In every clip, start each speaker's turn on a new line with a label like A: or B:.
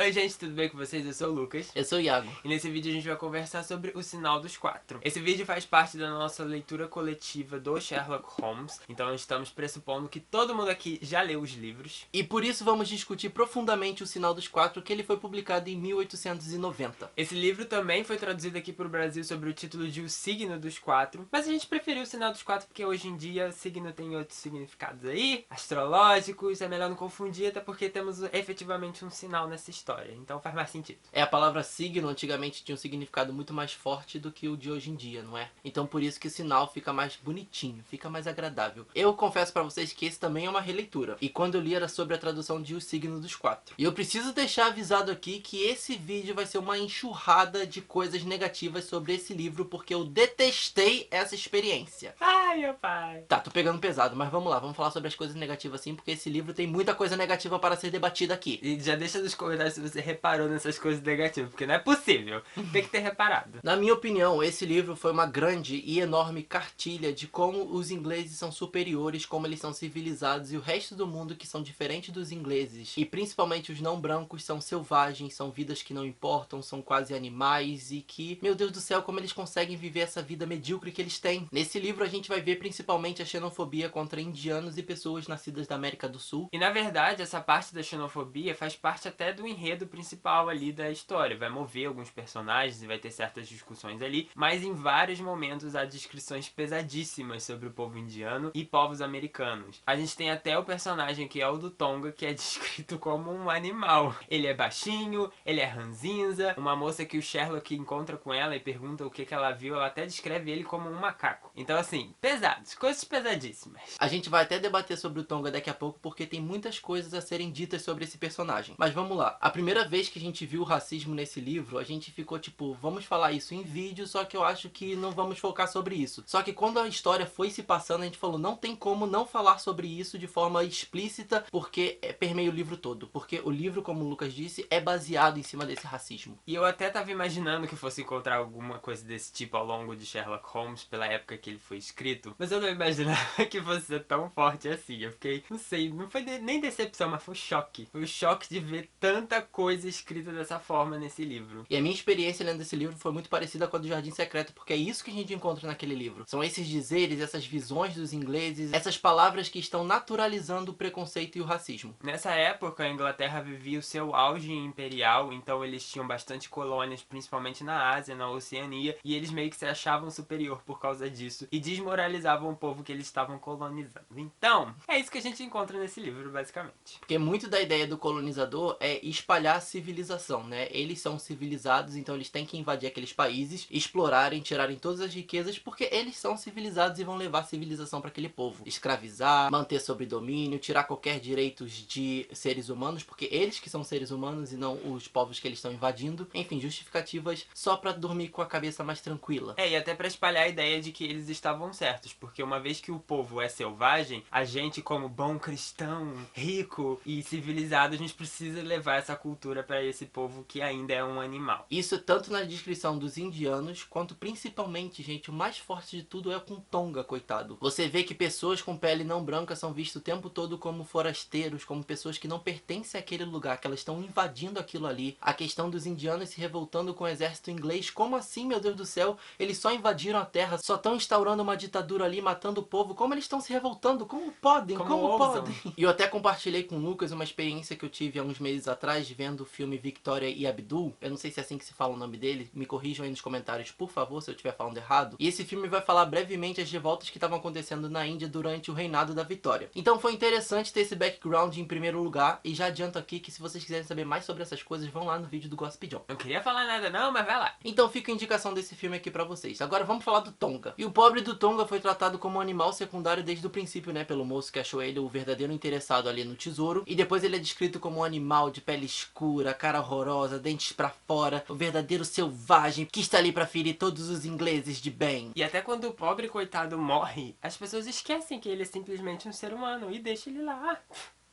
A: Oi gente, tudo bem com vocês? Eu sou o Lucas.
B: Eu sou o Iago.
A: E nesse vídeo a gente vai conversar sobre O Sinal dos Quatro. Esse vídeo faz parte da nossa leitura coletiva do Sherlock Holmes. Então estamos pressupondo que todo mundo aqui já leu os livros.
B: E por isso vamos discutir profundamente O Sinal dos Quatro, que ele foi publicado em 1890.
A: Esse livro também foi traduzido aqui para o Brasil sobre o título de O Signo dos Quatro. Mas a gente preferiu O Sinal dos Quatro porque hoje em dia signo tem outros significados aí, astrológicos. É melhor não confundir, até porque temos efetivamente um sinal nessa história. Então faz mais sentido.
B: A palavra signo antigamente tinha um significado muito mais forte do que o de hoje em dia, não é? Então por isso que o sinal fica mais bonitinho, fica mais agradável. Eu confesso pra vocês que esse também é uma releitura. E quando eu li era sobre a tradução de O Signo dos Quatro. E eu preciso deixar avisado aqui que esse vídeo vai ser uma enxurrada de coisas negativas sobre esse livro, porque eu detestei essa experiência.
A: Ai, meu pai.
B: Tá, tô pegando pesado, mas vamos lá, vamos falar sobre as coisas negativas sim, porque esse livro tem muita coisa negativa para ser debatida aqui.
A: E já deixa nos comentários se você reparou nessas coisas negativas, porque não é possível. Tem que ter reparado.
B: Na minha opinião, esse livro foi uma grande e enorme cartilha de como os ingleses são superiores, como eles são civilizados, e o resto do mundo que são diferentes dos ingleses, e principalmente os não brancos, são selvagens, são vidas que não importam, são quase animais, e que, meu Deus do céu, como eles conseguem viver essa vida medíocre que eles têm. Nesse livro a gente vai ver principalmente a xenofobia contra indianos e pessoas nascidas da América do Sul.
A: E na verdade, essa parte da xenofobia faz parte até do enredo principal ali da história. Vai mover alguns personagens e vai ter certas discussões ali, mas em vários momentos há descrições pesadíssimas sobre o povo indiano e povos americanos. A gente tem até o personagem que é o do Tonga, que é descrito como um animal. Ele é baixinho, ele é ranzinza, uma moça que o Sherlock encontra com ela e pergunta o que ela viu, ela até descreve ele como um macaco. Então assim, pesados, coisas pesadíssimas.
B: A gente vai até debater sobre o Tonga daqui a pouco, porque tem muitas coisas a serem ditas sobre esse personagem. Mas vamos lá. A primeira vez que a gente viu o racismo nesse livro, a gente ficou tipo, vamos falar isso em vídeo, só que eu acho que não vamos focar sobre isso. Só que quando a história foi se passando, a gente falou, não tem como não falar sobre isso de forma explícita, porque permeia o livro todo. Porque o livro, como o Lucas disse, é baseado em cima desse racismo.
A: E eu até tava imaginando que fosse encontrar alguma coisa desse tipo ao longo de Sherlock Holmes, pela época que ele foi escrito, mas eu não imaginava que fosse ser tão forte assim. Eu fiquei, não sei, não foi nem decepção, mas foi choque. Foi o choque de ver tanta coisa escrita dessa forma nesse livro.
B: E a minha experiência lendo esse livro foi muito parecida com a do Jardim Secreto, porque é isso que a gente encontra naquele livro. São esses dizeres, essas visões dos ingleses, essas palavras que estão naturalizando o preconceito e o racismo.
A: Nessa época, a Inglaterra vivia o seu auge imperial, então eles tinham bastante colônias, principalmente na Ásia, na Oceania, e eles meio que se achavam superior por causa disso, e desmoralizavam o povo que eles estavam colonizando. Então, é isso que a gente encontra nesse livro, basicamente.
B: Porque muito da ideia do colonizador é espalhar a civilização, né? Eles são civilizados, então eles têm que invadir aqueles países, explorarem, tirarem todas as riquezas, porque eles são civilizados e vão levar a civilização para aquele povo. Escravizar, manter sob domínio, tirar qualquer direitos de seres humanos, porque eles que são seres humanos e não os povos que eles estão invadindo. Enfim, justificativas só para dormir com a cabeça mais tranquila.
A: E até para espalhar a ideia de que eles estavam certos, porque uma vez que o povo é selvagem, a gente como bom cristão, rico e civilizado, a gente precisa levar essa cultura para esse povo que ainda é um animal.
B: Isso tanto na descrição dos indianos, quanto principalmente, gente, o mais forte de tudo é com Tonga, coitado. Você vê que pessoas com pele não branca são vistas o tempo todo como forasteiros, como pessoas que não pertencem àquele lugar, que elas estão invadindo aquilo ali. A questão dos indianos se revoltando com o exército inglês, como assim, meu Deus do céu? Eles só invadiram a terra, só estão instaurando uma ditadura ali, matando o povo. Como eles estão se revoltando? Como podem? Como podem? E eu até compartilhei com o Lucas uma experiência que eu tive há uns meses atrás, vendo o filme Victoria e Abdul. Eu não sei se é assim que se fala o nome dele, me corrijam aí nos comentários, por favor, se eu estiver falando errado. E esse filme vai falar brevemente as revoltas que estavam acontecendo na Índia durante o reinado da Vitória. Então foi interessante ter esse background em primeiro lugar, e já adianto aqui que se vocês quiserem saber mais sobre essas coisas, vão lá no vídeo do Gossip John.
A: Não queria falar nada não, mas vai lá.
B: Então fica a indicação desse filme aqui pra vocês. Agora vamos falar do Tonga. E o pobre do Tonga foi tratado como um animal secundário desde o princípio, né? Pelo moço que achou ele o verdadeiro interessado ali no tesouro. E depois ele é descrito como um animal de pele escura, cara horrorosa, dentes pra fora, o verdadeiro selvagem que está ali pra ferir todos os ingleses de bem.
A: E até quando o pobre coitado morre, as pessoas esquecem que ele é simplesmente um ser humano e deixam ele lá.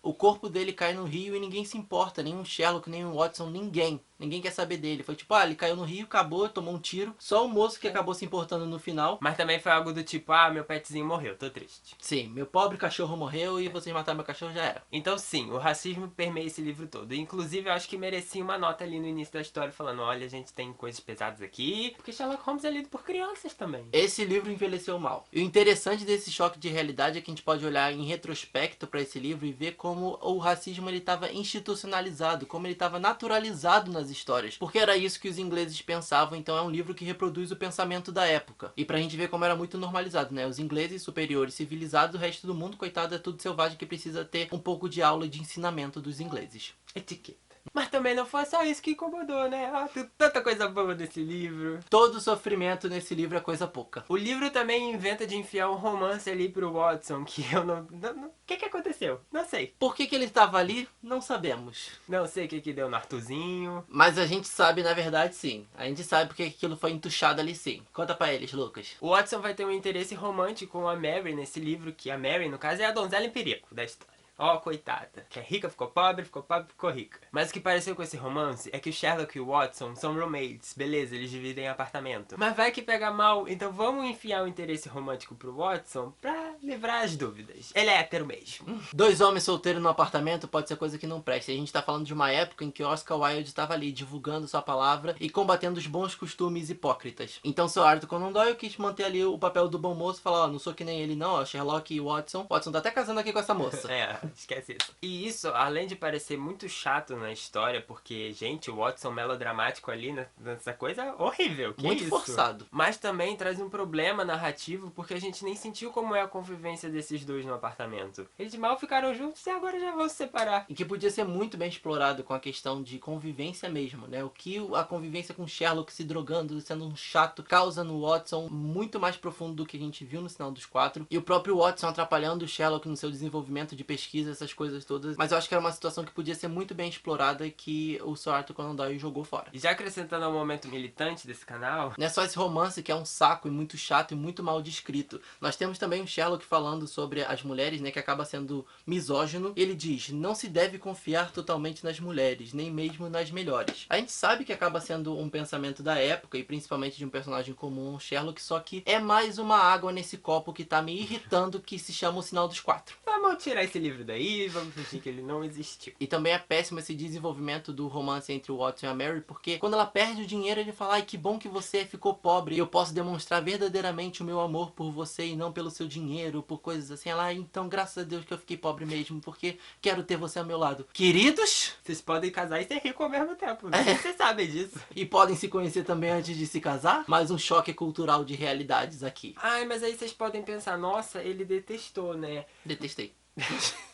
B: O corpo dele cai no rio e ninguém se importa, nem o Sherlock, nem o Watson, ninguém. Ninguém quer saber dele. Foi tipo, ele caiu no rio, acabou, tomou um tiro. Só o moço que acabou se importando no final.
A: Mas também foi algo do tipo, meu petzinho morreu, tô triste.
B: Sim, meu pobre cachorro morreu e vocês mataram meu cachorro, já era.
A: Então sim, o racismo permeia esse livro todo. Inclusive, eu acho que merecia uma nota ali no início da história falando, olha, a gente tem coisas pesadas aqui, porque Sherlock Holmes é lido por crianças também.
B: Esse livro envelheceu mal. E o interessante desse choque de realidade é que a gente pode olhar em retrospecto para esse livro e ver como o racismo ele estava institucionalizado, como ele estava naturalizado nas histórias. Porque era isso que os ingleses pensavam, então é um livro que reproduz o pensamento da época. E pra gente ver como era muito normalizado, né? Os ingleses superiores, civilizados, o resto do mundo, coitado, é tudo selvagem que precisa ter um pouco de aula de ensinamento dos ingleses.
A: Etiqueta. Mas também não foi só isso que incomodou, né? Tem tanta coisa boa nesse livro.
B: Todo sofrimento nesse livro é coisa pouca.
A: O livro também inventa de enfiar um romance ali pro Watson, que eu não... O que aconteceu? Não sei.
B: Por que ele estava ali? Não sabemos.
A: Não sei o que deu no Arthurzinho.
B: Mas a gente sabe, na verdade, sim. A gente sabe porque aquilo foi entuchado ali, sim. Conta pra eles, Lucas.
A: O Watson vai ter um interesse romântico com a Mary nesse livro, que a Mary, no caso, é a donzela em perigo da história. Coitada. Que é rica, ficou pobre, ficou rica. Mas o que pareceu com esse romance é que o Sherlock e o Watson são roommates. Beleza, eles dividem apartamento. Mas vai que pega mal, então vamos enfiar o interesse romântico pro Watson pra livrar as dúvidas. Ele é hétero mesmo.
B: Dois homens solteiros no apartamento pode ser coisa que não presta. A gente tá falando de uma época em que Oscar Wilde estava ali divulgando sua palavra e combatendo os bons costumes hipócritas. Então Sir Arthur Conan Doyle quis manter ali o papel do bom moço e falar, não sou que nem ele não, Sherlock e Watson. Watson tá até casando aqui com essa moça.
A: Esquece isso. E isso, além de parecer muito chato na história, porque, gente, o Watson melodramático ali nessa coisa horrível. Que
B: muito
A: isso?
B: Forçado.
A: Mas também traz um problema narrativo, porque a gente nem sentiu como é a convivência desses dois no apartamento. Eles mal ficaram juntos e agora já vão se separar.
B: E que podia ser muito bem explorado com a questão de convivência mesmo, né? O que a convivência com Sherlock se drogando, sendo um chato, causa no Watson muito mais profundo do que a gente viu no Sinal dos Quatro. E o próprio Watson atrapalhando o Sherlock no seu desenvolvimento de pesquisa, essas coisas todas. Mas eu acho que era uma situação que podia ser muito bem explorada e que o Sir Arthur Conan Doyle jogou fora.
A: E já acrescentando ao momento militante desse canal...
B: Não é só esse romance que é um saco e muito chato e muito mal descrito. Nós temos também o Sherlock falando sobre as mulheres, né? Que acaba sendo misógino. Ele diz, não se deve confiar totalmente nas mulheres, nem mesmo nas melhores. A gente sabe que acaba sendo um pensamento da época e principalmente de um personagem comum, o Sherlock, só que é mais uma água nesse copo que tá me irritando, que se chama O Sinal dos Quatro.
A: Vamos tirar esse livro daí, vamos fingir que ele não existiu.
B: E também é péssimo esse desenvolvimento do romance entre o Watson e a Mary, porque quando ela perde o dinheiro, ele fala, ai, que bom que você ficou pobre, e eu posso demonstrar verdadeiramente o meu amor por você e não pelo seu dinheiro, por coisas assim. Ela, então, graças a Deus que eu fiquei pobre mesmo, porque quero ter você ao meu lado. Queridos,
A: vocês podem casar e ser rico ao mesmo tempo, né? Vocês sabem disso.
B: E podem se conhecer também antes de se casar? Mais um choque cultural de realidades aqui.
A: Ai, mas aí vocês podem pensar, nossa, ele detestou, né?
B: Detestei.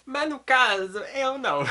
A: Mas no caso, eu não.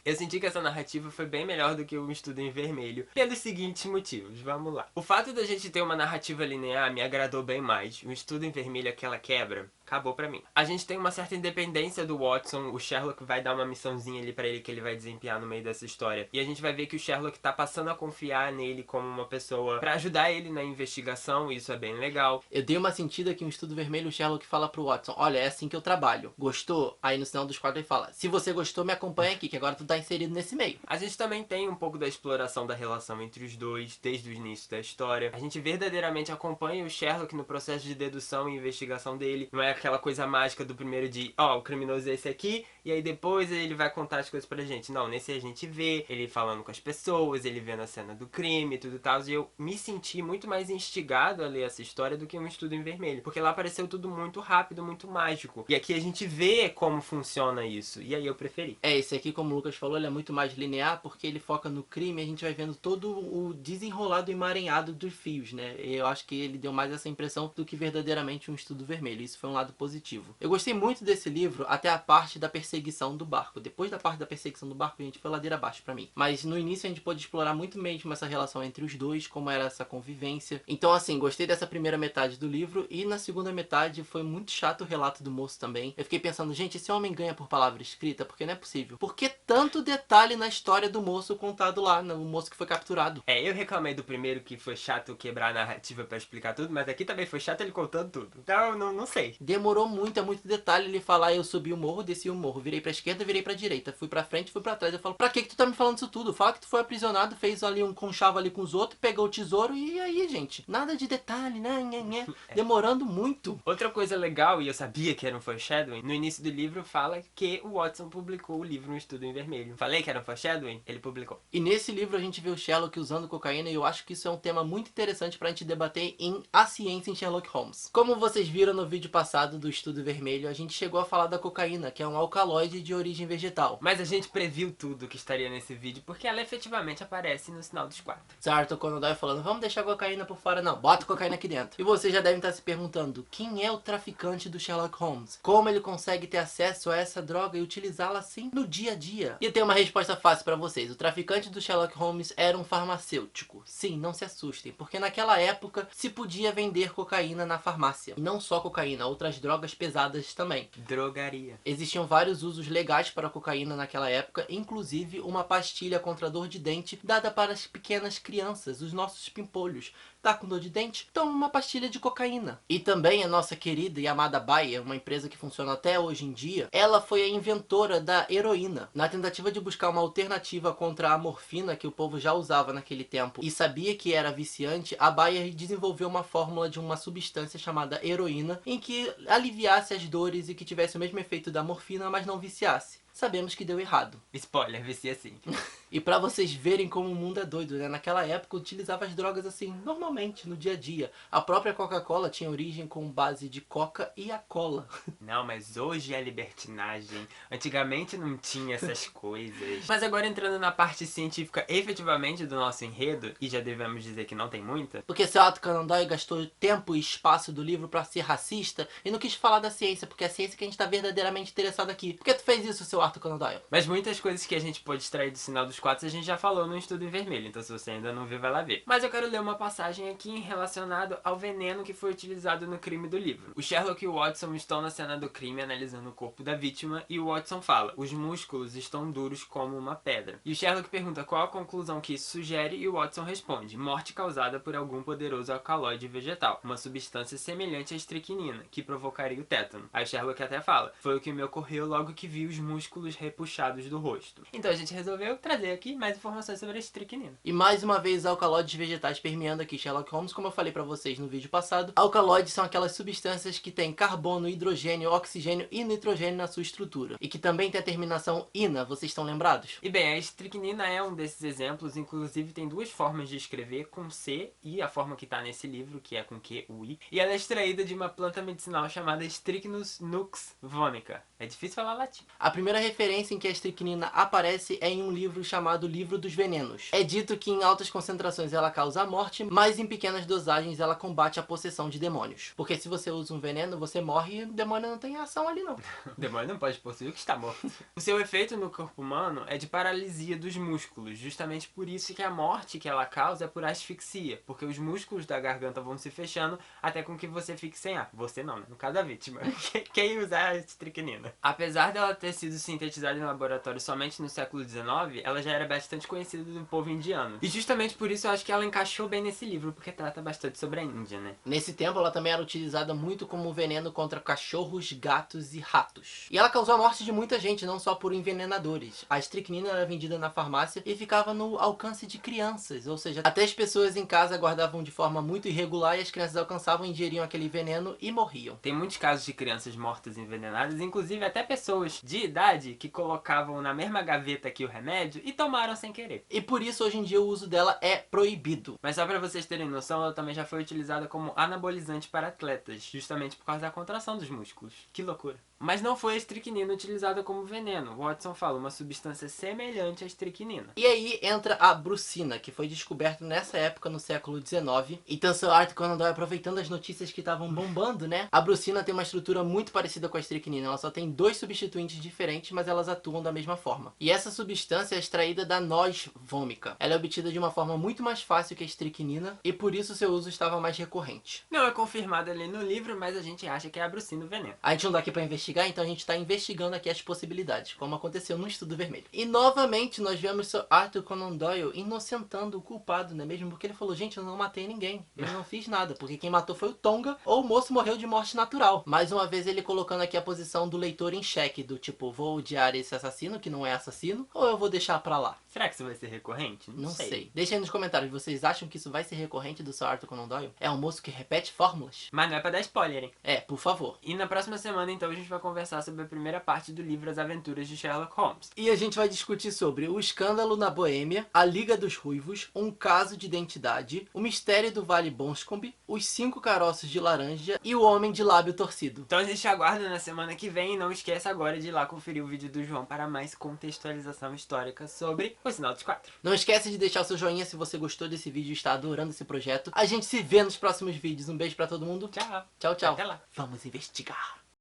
A: Eu senti que essa narrativa foi bem melhor do que o Estudo em Vermelho, pelos seguintes motivos, vamos lá. O fato da gente ter uma narrativa linear me agradou bem mais. O Estudo em Vermelho, aquela quebra, acabou pra mim. A gente tem uma certa independência do Watson, o Sherlock vai dar uma missãozinha ali pra ele que ele vai desempenhar no meio dessa história. E a gente vai ver que o Sherlock tá passando a confiar nele como uma pessoa pra ajudar ele na investigação, e isso é bem legal.
B: Eu dei uma sentida que no Estudo Vermelho o Sherlock fala pro Watson, olha, é assim que eu trabalho. Gostou? Aí no Sinal dos Quatro ele fala, se você gostou, me acompanha aqui, que agora tu tá inserido nesse meio.
A: A gente também tem um pouco da exploração da relação entre os dois, desde o início da história. A gente verdadeiramente acompanha o Sherlock no processo de dedução e investigação dele. Não é aquela coisa mágica do primeiro de, o criminoso é esse aqui, e aí depois ele vai contar as coisas pra gente. Não, nesse a gente vê ele falando com as pessoas, ele vendo a cena do crime e tudo tal. E eu me senti muito mais instigado a ler essa história do que um Estudo em Vermelho. Porque lá pareceu tudo muito rápido, muito mágico. E aqui a gente vê como funciona isso. E aí eu preferi.
B: Esse aqui, como o Lucas falou, ele é muito mais linear porque ele foca no crime e a gente vai vendo todo o desenrolado e emaranhado dos fios, né? E eu acho que ele deu mais essa impressão do que verdadeiramente um Estudo Vermelho. Isso foi um lado positivo. Eu gostei muito desse livro até a parte da perseguição do barco. Depois da parte da perseguição do barco, a gente foi ladeira abaixo pra mim. Mas no início a gente pôde explorar muito mesmo essa relação entre os dois, como era essa convivência. Então assim, gostei dessa primeira metade do livro e na segunda metade foi muito chato o relato do moço também. Eu fiquei pensando, gente, esse homem ganha por palavra palavra escrita, porque não é possível. Por que tanto detalhe na história do moço contado lá, no moço que foi capturado?
A: Eu reclamei do primeiro que foi chato quebrar a narrativa pra explicar tudo, mas aqui também foi chato ele contando tudo. Então, não sei.
B: Demorou muito, é muito detalhe ele falar, eu subi o morro, desci o morro, virei pra esquerda, virei pra direita, fui pra frente, fui pra trás. Eu falo, pra que tu tá me falando isso tudo? Fala que tu foi aprisionado, fez ali um conchavo ali com os outros, pegou o tesouro e aí, gente? Nada de detalhe, né? Demorando muito.
A: Outra coisa legal, e eu sabia que era um foreshadowing, no início do livro fala que o Watson publicou o livro Um Estudo em Vermelho. Falei que era um foreshadowing? Ele publicou.
B: E nesse livro a gente vê o Sherlock usando cocaína e eu acho que isso é um tema muito interessante pra gente debater em A Ciência em Sherlock Holmes. Como vocês viram no vídeo passado do Estudo Vermelho, a gente chegou a falar da cocaína, que é um alcaloide de origem vegetal.
A: Mas a gente previu tudo que estaria nesse vídeo, porque ela efetivamente aparece no Sinal dos Quatro.
B: Sir Arthur Conan Doyle falando, vamos deixar a cocaína por fora. Não, bota a cocaína aqui dentro. E vocês já devem estar se perguntando, quem é o traficante do Sherlock Holmes? Como ele consegue ter acesso a essa droga e utilizá-la assim no dia a dia? E eu tenho uma resposta fácil pra vocês. O traficante do Sherlock Holmes era um farmacêutico. Sim, não se assustem, porque naquela época se podia vender cocaína na farmácia. E não só cocaína, outras drogas pesadas também.
A: Drogaria.
B: Existiam vários usos legais para a cocaína naquela época, inclusive uma pastilha contra dor de dente dada para as pequenas crianças, os nossos pimpolhos. Tá com dor de dente? Toma uma pastilha de cocaína. E também a nossa querida e amada Bayer, uma empresa que funciona até hoje em dia, ela foi a inventora da heroína. Na tentativa de buscar uma alternativa contra a morfina que o povo já usava naquele tempo e sabia que era viciante, a Bayer desenvolveu uma fórmula de uma substância chamada heroína em que aliviasse as dores e que tivesse o mesmo efeito da morfina, mas não viciasse. Sabemos que deu errado.
A: Spoiler, vicia sim.
B: E pra vocês verem como o mundo é doido, né? Naquela época utilizava as drogas assim, normalmente, no dia a dia. A própria Coca-Cola tinha origem com base de coca e a cola.
A: Não, mas hoje é libertinagem. Antigamente não tinha essas coisas. Mas agora entrando na parte científica efetivamente do nosso enredo, e já devemos dizer que não tem muita.
B: Porque Sir Arthur Conan Doyle gastou tempo e espaço do livro pra ser racista e não quis falar da ciência, porque é a ciência que a gente tá verdadeiramente interessado aqui. Por que tu fez isso, seu Arthur Conan Doyle?
A: Mas muitas coisas que a gente pode extrair do Sinal dos Quatro a gente já falou no Estudo em Vermelho, então se você ainda não viu, vai lá ver. Mas eu quero ler uma passagem aqui relacionada ao veneno que foi utilizado no crime do livro. O Sherlock e o Watson estão na cena do crime analisando o corpo da vítima e o Watson fala, os músculos estão duros como uma pedra. E o Sherlock pergunta qual a conclusão que isso sugere e o Watson responde, morte causada por algum poderoso alcaloide vegetal, uma substância semelhante à estricnina, que provocaria o tétano. Aí o Sherlock até fala, foi o que me ocorreu logo que vi os músculos repuxados do rosto. Então a gente resolveu trazer aqui mais informações sobre a estricnina.
B: E mais uma vez alcaloides vegetais permeando aqui Sherlock Holmes, como eu falei pra vocês no vídeo passado. Alcaloides são aquelas substâncias que têm carbono, hidrogênio, oxigênio e nitrogênio na sua estrutura. E que também tem a terminação ina, vocês estão lembrados?
A: E bem, a estricnina é um desses exemplos, inclusive tem duas formas de escrever, com C e a forma que tá nesse livro, que é com Q, U, I. E ela é extraída de uma planta medicinal chamada Strychnus nux vomica. É difícil falar latim.
B: A primeira referência em que a estricnina aparece é em um livro chamado Livro dos Venenos. É dito que em altas concentrações ela causa a morte, mas em pequenas dosagens ela combate a possessão de demônios. Porque se você usa um veneno, você morre e o demônio não tem ação ali não.
A: O demônio não pode possuir o que está morto. O seu efeito no corpo humano é de paralisia dos músculos, justamente por isso que a morte que ela causa é por asfixia, porque os músculos da garganta vão se fechando até com que você fique sem ar. Você não, né? No caso da vítima. Quem usar a estricnina. Apesar dela ter sido sintetizada em laboratório somente no século XIX, ela já era bastante conhecida do povo indiano. E justamente por isso eu acho que ela encaixou bem nesse livro, porque trata bastante sobre a Índia, né?
B: Nesse tempo ela também era utilizada muito como veneno contra cachorros, gatos e ratos. E ela causou a morte de muita gente, não só por envenenadores. A estricnina era vendida na farmácia e ficava no alcance de crianças, ou seja, até as pessoas em casa guardavam de forma muito irregular e as crianças alcançavam, ingeriam aquele veneno e morriam.
A: Tem muitos casos de crianças mortas envenenadas, inclusive até pessoas de idade que colocavam na mesma gaveta que o remédio e tomaram sem querer.
B: E por isso hoje em dia o uso dela é proibido.
A: Mas só pra vocês terem noção, ela também já foi utilizada como anabolizante para atletas, justamente por causa da contração dos músculos. Que loucura. Mas não foi a estricnina utilizada como veneno. Watson fala uma substância semelhante à estricnina.
B: E aí entra a brucina, que foi descoberta nessa época, no século XIX. Então Sir Arthur Conan Doyle, aproveitando as notícias que estavam bombando, né? A brucina tem uma estrutura muito parecida com a estricnina. Ela só tem dois substituintes diferentes, mas elas atuam da mesma forma. E essa substância é extraída da noz vômica. Ela é obtida de uma forma muito mais fácil que a estricnina e por isso seu uso estava mais recorrente.
A: Não é confirmado ali no livro, mas a gente acha que é a brucina o veneno.
B: A gente não tá aqui pra investigar investigar, então a gente tá investigando aqui as possibilidades, como aconteceu no Estudo Vermelho. E novamente nós vemos Sir Arthur Conan Doyle inocentando o culpado, não é mesmo? Porque ele falou, gente, eu não matei ninguém, eu não fiz nada, porque quem matou foi o Tonga, ou o moço morreu de morte natural. Mais uma vez ele colocando aqui a posição do leitor em xeque, do tipo, vou odiar esse assassino que não é assassino, ou eu vou deixar pra lá?
A: Será que isso vai ser recorrente?
B: Não sei. Deixa aí nos comentários, vocês acham que isso vai ser recorrente do Sir Arthur Conan Doyle? É um moço que repete fórmulas?
A: Mas não é pra dar spoiler, hein?
B: É, por favor.
A: E na próxima semana, então, a gente vai conversar sobre a primeira parte do livro As Aventuras de Sherlock Holmes.
B: E a gente vai discutir sobre o escândalo na Boêmia, a Liga dos Ruivos, um caso de identidade, o mistério do Vale Bonscombe, os 5 caroços de laranja e o homem de lábio torcido.
A: Então a gente aguarda na semana que vem e não esqueça agora de ir lá conferir o vídeo do João para mais contextualização histórica sobre O Sinal dos Quatro.
B: Não esquece de deixar o seu joinha se você gostou desse vídeo e está adorando esse projeto. A gente se vê nos próximos vídeos. Um beijo pra todo mundo.
A: Tchau.
B: Tchau, tchau.
A: Até lá.
B: Vamos investigar.